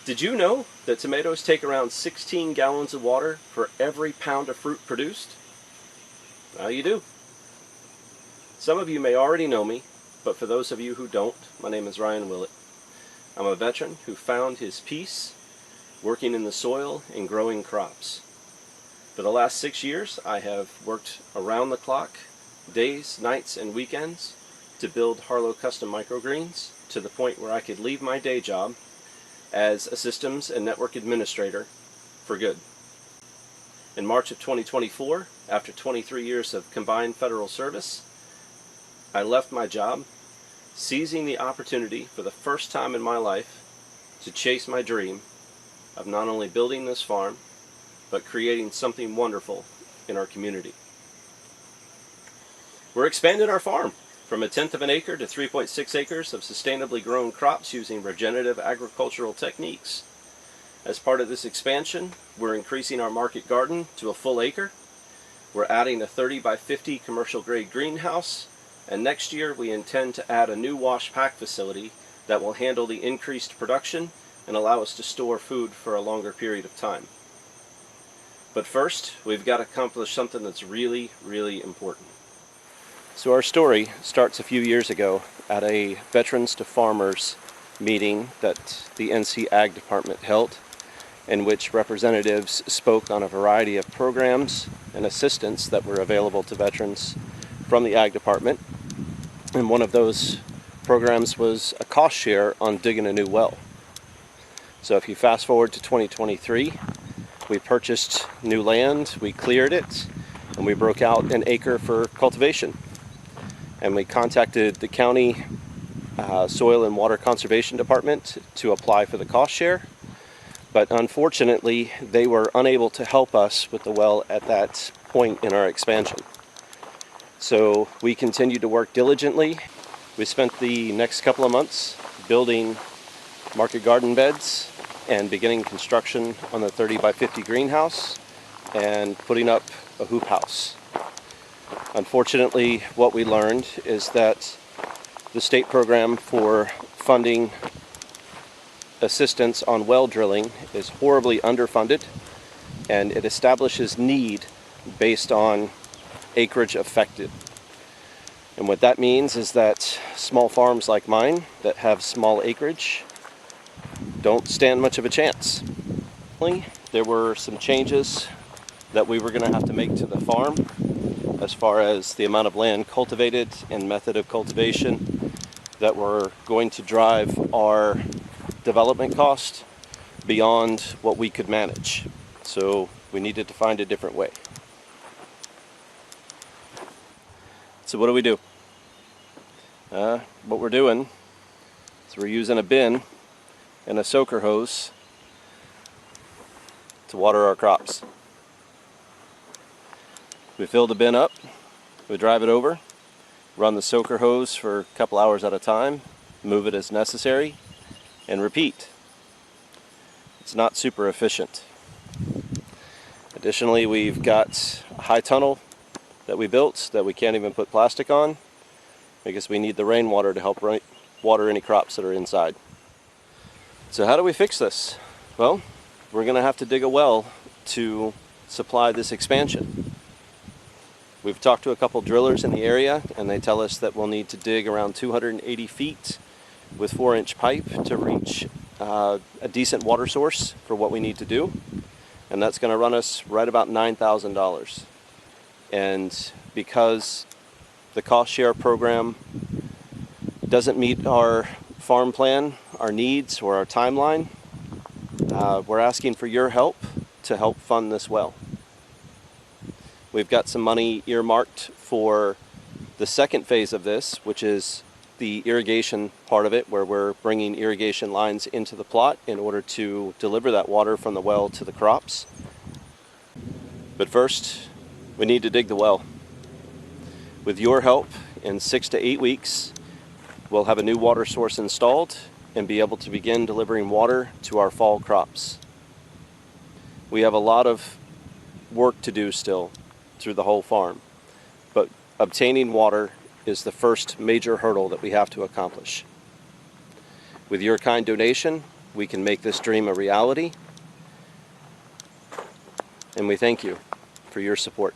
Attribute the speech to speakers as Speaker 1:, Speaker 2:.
Speaker 1: Did you know that tomatoes take around 16 gallons of water for every pound of fruit produced? Now you do. Some of you may already know me, but for those of you who don't, my name is Ryan Willett. I'm a veteran who found his peace working in the soil and growing crops. For the last 6 years, I have worked around the clock, days, nights, and weekends to build Harlow custom microgreens to the point where I could leave my day job as a systems and network administrator for good. In March of 2024, after 23 years of combined federal service, I left my job, seizing the opportunity for the first time in my life to chase my dream of not only building this farm, but creating something wonderful in our community. We're expanding our farm from 1/10 of an acre to 3.6 acres of sustainably grown crops using regenerative agricultural techniques. As part of this expansion, we're increasing our market garden to a full acre. We're adding a 30 by 50 commercial grade greenhouse, and next year we intend to add a new wash pack facility that will handle the increased production and allow us to store food for a longer period of time. But first, we've got to accomplish something that's really, really important. So our story starts a few years ago at a Veterans to Farmers meeting that the NC Ag Department held, in which representatives spoke on a variety of programs and assistance that were available to veterans from the Ag Department. And one of those programs was a cost share on digging a new well. So if you fast forward to 2023, we purchased new land, we cleared it, and we broke out an acre for cultivation. And we contacted the county Soil and Water Conservation Department to apply for the cost share. But unfortunately, they were unable to help us with the well at that point in our expansion. So we continued to work diligently. We spent the next couple of months building market garden beds and beginning construction on the 30 by 50 greenhouse and putting up a hoop house. Unfortunately, what we learned is that the state program for funding assistance on well drilling is horribly underfunded, and it establishes need based on acreage affected. And what that means is that small farms like mine that have small acreage don't stand much of a chance. There were some changes that we were going to have to make to the farm as far as the amount of land cultivated and method of cultivation that were going to drive our development cost beyond what we could manage. So we needed to find a different way. So what do? What we're doing is we're using a bin and a soaker hose to water our crops. We fill the bin up, we drive it over, run the soaker hose for a couple hours at a time, move it as necessary, and repeat. It's not super efficient. Additionally, we've got a high tunnel that we built that we can't even put plastic on because we need the rainwater to help water any crops that are inside. So how do we fix this? Well, we're going to have to dig a well to supply this expansion. We've talked to a couple drillers in the area, and they tell us that we'll need to dig around 280 feet with 4-inch pipe to reach a decent water source for what we need to do. And that's going to run us right about $9,000. And because the cost share program doesn't meet our farm plan, our needs, or our timeline, we're asking for your help to help fund this well. We've got some money earmarked for the second phase of this, which is the irrigation part of it, where we're bringing irrigation lines into the plot in order to deliver that water from the well to the crops. But first, we need to dig the well. With your help, in 6 to 8 weeks, we'll have a new water source installed and be able to begin delivering water to our fall crops. We have a lot of work to do still through the whole farm, but obtaining water is the first major hurdle that we have to accomplish. With your kind donation, we can make this dream a reality. And we thank you for your support.